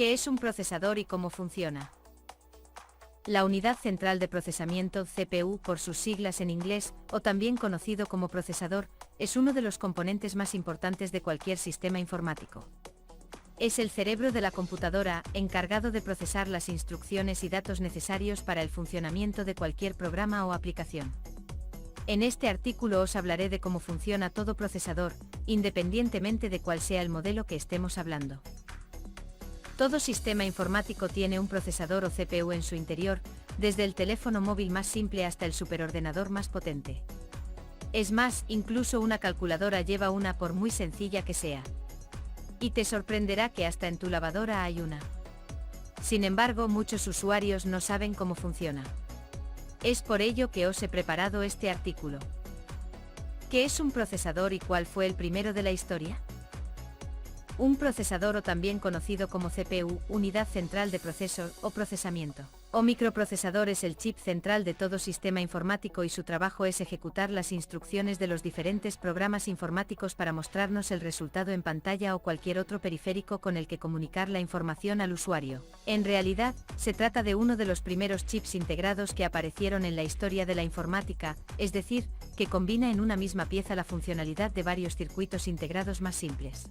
¿Qué es un procesador y cómo funciona? La unidad central de procesamiento, CPU por sus siglas en inglés, o también conocido como procesador, es uno de los componentes más importantes de cualquier sistema informático. Es el cerebro de la computadora, encargado de procesar las instrucciones y datos necesarios para el funcionamiento de cualquier programa o aplicación. En este artículo os hablaré de cómo funciona todo procesador, independientemente de cuál sea el modelo que estemos hablando. Todo sistema informático tiene un procesador o CPU en su interior, desde el teléfono móvil más simple hasta el superordenador más potente. Es más, incluso una calculadora lleva una por muy sencilla que sea. Y te sorprenderá que hasta en tu lavadora hay una. Sin embargo, muchos usuarios no saben cómo funciona. Es por ello que os he preparado este artículo. ¿Qué es un procesador y cuál fue el primero de la historia? Un procesador, o también conocido como CPU, unidad central de proceso o procesamiento, o microprocesador, es el chip central de todo sistema informático y su trabajo es ejecutar las instrucciones de los diferentes programas informáticos para mostrarnos el resultado en pantalla o cualquier otro periférico con el que comunicar la información al usuario. En realidad, se trata de uno de los primeros chips integrados que aparecieron en la historia de la informática, es decir, que combina en una misma pieza la funcionalidad de varios circuitos integrados más simples.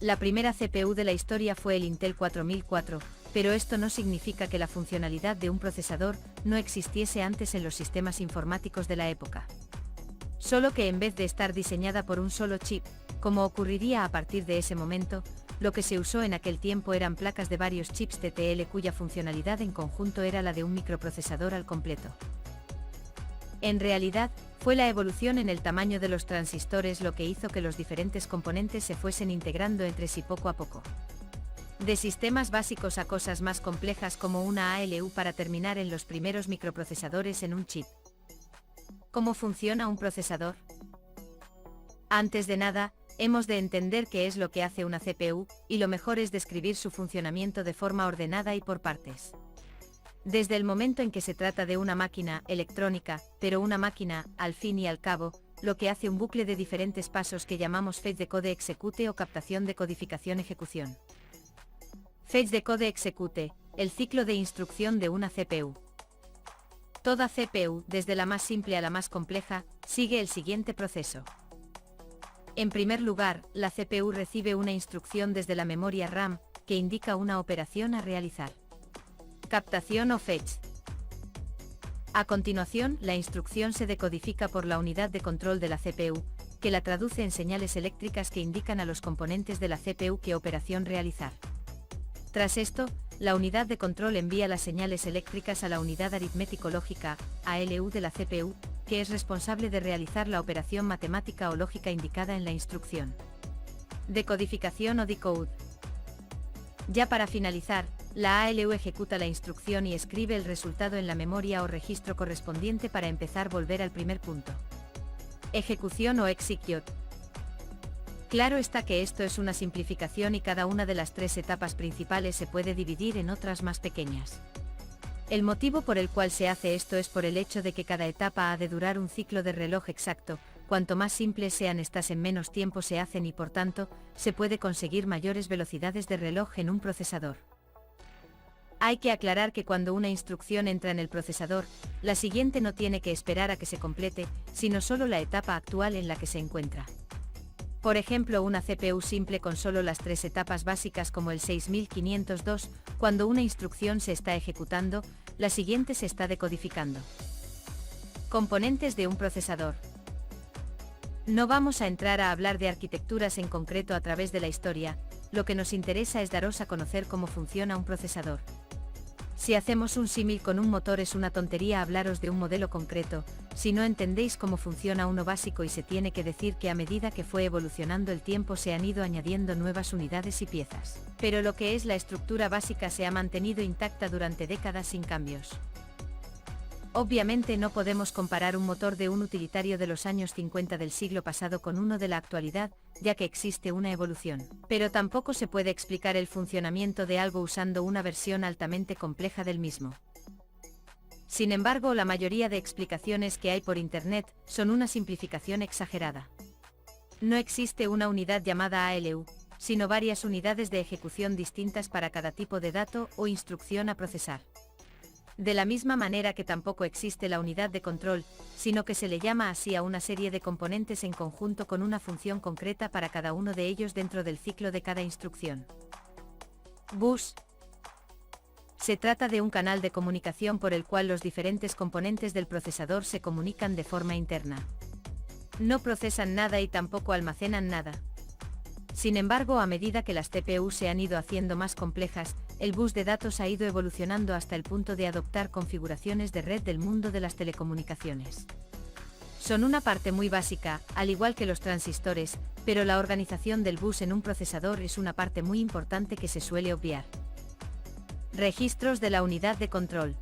La primera CPU de la historia fue el Intel 4004, pero esto no significa que la funcionalidad de un procesador no existiese antes en los sistemas informáticos de la época. Solo que en vez de estar diseñada por un solo chip, como ocurriría a partir de ese momento, lo que se usó en aquel tiempo eran placas de varios chips TTL cuya funcionalidad en conjunto era la de un microprocesador al completo. En realidad, fue la evolución en el tamaño de los transistores lo que hizo que los diferentes componentes se fuesen integrando entre sí poco a poco. De sistemas básicos a cosas más complejas como una ALU para terminar en los primeros microprocesadores en un chip. ¿Cómo funciona un procesador? Antes de nada, hemos de entender qué es lo que hace una CPU, y lo mejor es describir su funcionamiento de forma ordenada y por partes. Desde el momento en que se trata de una máquina electrónica, pero una máquina, al fin y al cabo, lo que hace un bucle de diferentes pasos que llamamos fetch decode execute o captación de codificación ejecución. Fetch decode execute, el ciclo de instrucción de una CPU. Toda CPU, desde la más simple a la más compleja, sigue el siguiente proceso. En primer lugar, la CPU recibe una instrucción desde la memoria RAM, que indica una operación a realizar. Captación o fetch. A continuación, la instrucción se decodifica por la unidad de control de la CPU, que la traduce en señales eléctricas que indican a los componentes de la CPU qué operación realizar. Tras esto, la unidad de control envía las señales eléctricas a la unidad aritmético-lógica, ALU de la CPU, que es responsable de realizar la operación matemática o lógica indicada en la instrucción. Decodificación o decode. Ya para finalizar, la ALU ejecuta la instrucción y escribe el resultado en la memoria o registro correspondiente para empezar a volver al primer punto. Ejecución o execute. Claro está que esto es una simplificación y cada una de las tres etapas principales se puede dividir en otras más pequeñas. El motivo por el cual se hace esto es por el hecho de que cada etapa ha de durar un ciclo de reloj exacto. Cuanto más simples sean estas en menos tiempo se hacen y por tanto, se puede conseguir mayores velocidades de reloj en un procesador. Hay que aclarar que cuando una instrucción entra en el procesador, la siguiente no tiene que esperar a que se complete, sino solo la etapa actual en la que se encuentra. Por ejemplo, una CPU simple con solo las tres etapas básicas como el 6502, cuando una instrucción se está ejecutando, la siguiente se está decodificando. Componentes de un procesador. No vamos a entrar a hablar de arquitecturas en concreto a través de la historia, lo que nos interesa es daros a conocer cómo funciona un procesador. Si hacemos un símil con un motor es una tontería hablaros de un modelo concreto, si no entendéis cómo funciona uno básico y se tiene que decir que a medida que fue evolucionando el tiempo se han ido añadiendo nuevas unidades y piezas. Pero lo que es la estructura básica se ha mantenido intacta durante décadas sin cambios. Obviamente no podemos comparar un motor de un utilitario de los años 50 del siglo pasado con uno de la actualidad, ya que existe una evolución. Pero tampoco se puede explicar el funcionamiento de algo usando una versión altamente compleja del mismo. Sin embargo, la mayoría de explicaciones que hay por Internet son una simplificación exagerada. No existe una unidad llamada ALU, sino varias unidades de ejecución distintas para cada tipo de dato o instrucción a procesar. De la misma manera que tampoco existe la unidad de control, sino que se le llama así a una serie de componentes en conjunto con una función concreta para cada uno de ellos dentro del ciclo de cada instrucción. Bus. Se trata de un canal de comunicación por el cual los diferentes componentes del procesador se comunican de forma interna. No procesan nada y tampoco almacenan nada. Sin embargo, a medida que las CPU se han ido haciendo más complejas, el bus de datos ha ido evolucionando hasta el punto de adoptar configuraciones de red del mundo de las telecomunicaciones. Son una parte muy básica, al igual que los transistores, pero la organización del bus en un procesador es una parte muy importante que se suele obviar. Registros de la unidad de control.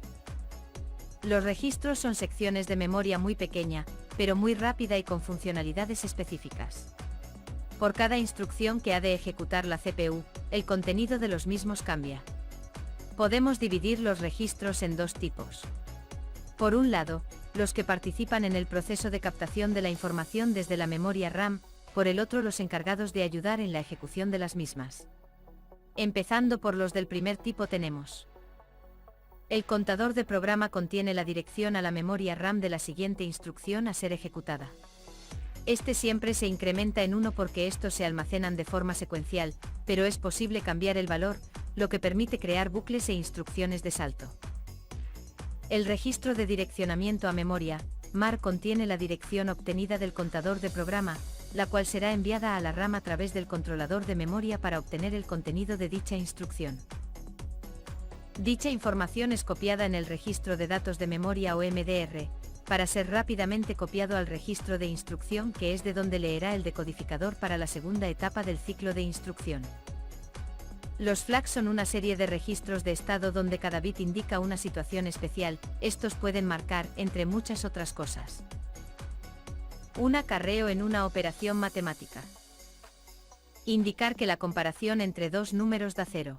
Los registros son secciones de memoria muy pequeña, pero muy rápida y con funcionalidades específicas. Por cada instrucción que ha de ejecutar la CPU, el contenido de los mismos cambia. Podemos dividir los registros en dos tipos. Por un lado, los que participan en el proceso de captación de la información desde la memoria RAM, por el otro los encargados de ayudar en la ejecución de las mismas. Empezando por los del primer tipo tenemos. El contador de programa contiene la dirección a la memoria RAM de la siguiente instrucción a ser ejecutada. Este siempre se incrementa en 1 porque estos se almacenan de forma secuencial, pero es posible cambiar el valor, lo que permite crear bucles e instrucciones de salto. El registro de direccionamiento a memoria, MAR, contiene la dirección obtenida del contador de programa, la cual será enviada a la RAM a través del controlador de memoria para obtener el contenido de dicha instrucción. Dicha información es copiada en el registro de datos de memoria o MDR, para ser rápidamente copiado al registro de instrucción, que es de donde leerá el decodificador para la segunda etapa del ciclo de instrucción. Los flags son una serie de registros de estado donde cada bit indica una situación especial. Estos pueden marcar, entre muchas otras cosas, un acarreo en una operación matemática, indicar que la comparación entre dos números da 0.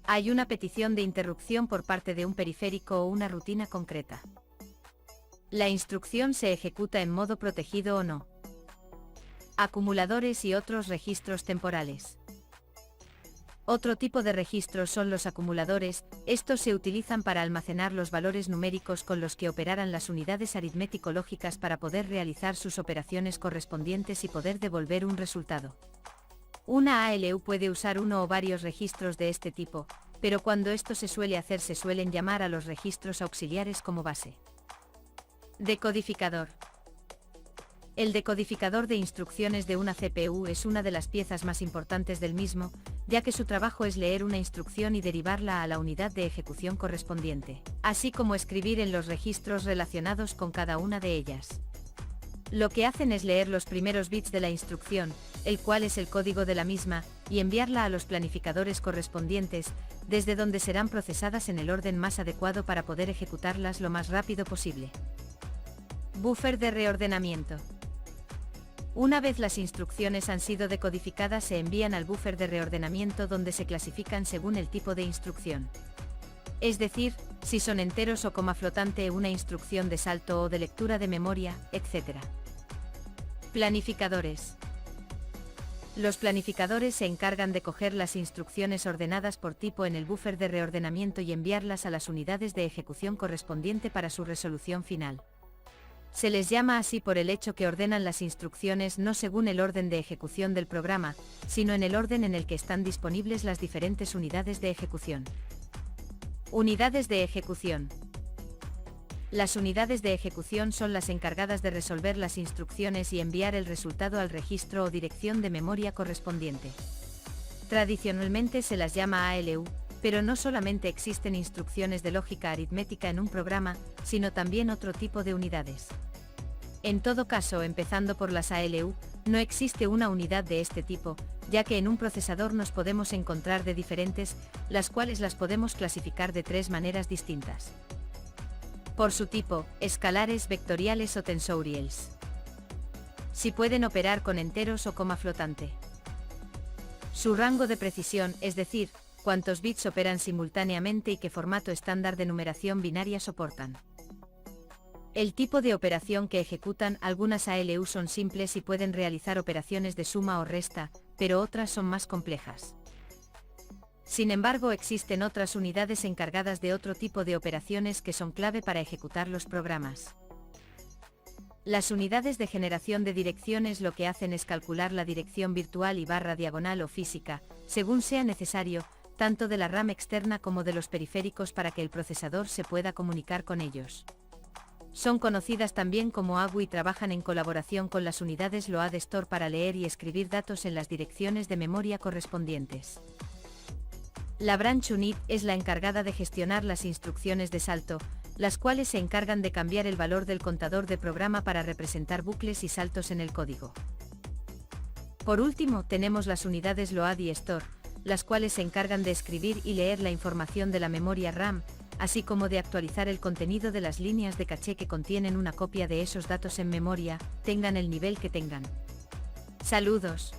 Hay una petición de interrupción por parte de un periférico o una rutina concreta. La instrucción se ejecuta en modo protegido o no. Acumuladores y otros registros temporales. Otro tipo de registros son los acumuladores. Estos se utilizan para almacenar los valores numéricos con los que operarán las unidades aritmético-lógicas para poder realizar sus operaciones correspondientes y poder devolver un resultado. Una ALU puede usar uno o varios registros de este tipo, pero cuando esto se suele hacer se suelen llamar a los registros auxiliares como base. Decodificador. El decodificador de instrucciones de una CPU es una de las piezas más importantes del mismo, ya que su trabajo es leer una instrucción y derivarla a la unidad de ejecución correspondiente, así como escribir en los registros relacionados con cada una de ellas. Lo que hacen es leer los primeros bits de la instrucción, el cual es el código de la misma, y enviarla a los planificadores correspondientes, desde donde serán procesadas en el orden más adecuado para poder ejecutarlas lo más rápido posible. Buffer de reordenamiento. Una vez las instrucciones han sido decodificadas, se envían al buffer de reordenamiento donde se clasifican según el tipo de instrucción. Es decir, si son enteros o coma flotante, una instrucción de salto o de lectura de memoria, etc. Planificadores. Los planificadores se encargan de coger las instrucciones ordenadas por tipo en el buffer de reordenamiento y enviarlas a las unidades de ejecución correspondiente para su resolución final. Se les llama así por el hecho que ordenan las instrucciones no según el orden de ejecución del programa, sino en el orden en el que están disponibles las diferentes unidades de ejecución. Unidades de ejecución. Las unidades de ejecución son las encargadas de resolver las instrucciones y enviar el resultado al registro o dirección de memoria correspondiente. Tradicionalmente se las llama ALU, pero no solamente existen instrucciones de lógica aritmética en un programa, sino también otro tipo de unidades. En todo caso, empezando por las ALU, no existe una unidad de este tipo, ya que en un procesador nos podemos encontrar de diferentes, las cuales las podemos clasificar de tres maneras distintas. Por su tipo, escalares, vectoriales o tensorials. Si pueden operar con enteros o coma flotante. Su rango de precisión, es decir, cuántos bits operan simultáneamente y qué formato estándar de numeración binaria soportan. El tipo de operación que ejecutan. Algunas ALU son simples y pueden realizar operaciones de suma o resta, pero otras son más complejas. Sin embargo, existen otras unidades encargadas de otro tipo de operaciones que son clave para ejecutar los programas. Las unidades de generación de direcciones lo que hacen es calcular la dirección virtual y barra diagonal o física, según sea necesario, tanto de la RAM externa como de los periféricos para que el procesador se pueda comunicar con ellos. Son conocidas también como AGU y trabajan en colaboración con las unidades Load Store para leer y escribir datos en las direcciones de memoria correspondientes. La Branch Unit es la encargada de gestionar las instrucciones de salto, las cuales se encargan de cambiar el valor del contador de programa para representar bucles y saltos en el código. Por último, tenemos las unidades Load y Store, las cuales se encargan de escribir y leer la información de la memoria RAM, así como de actualizar el contenido de las líneas de caché que contienen una copia de esos datos en memoria, tengan el nivel que tengan. Saludos.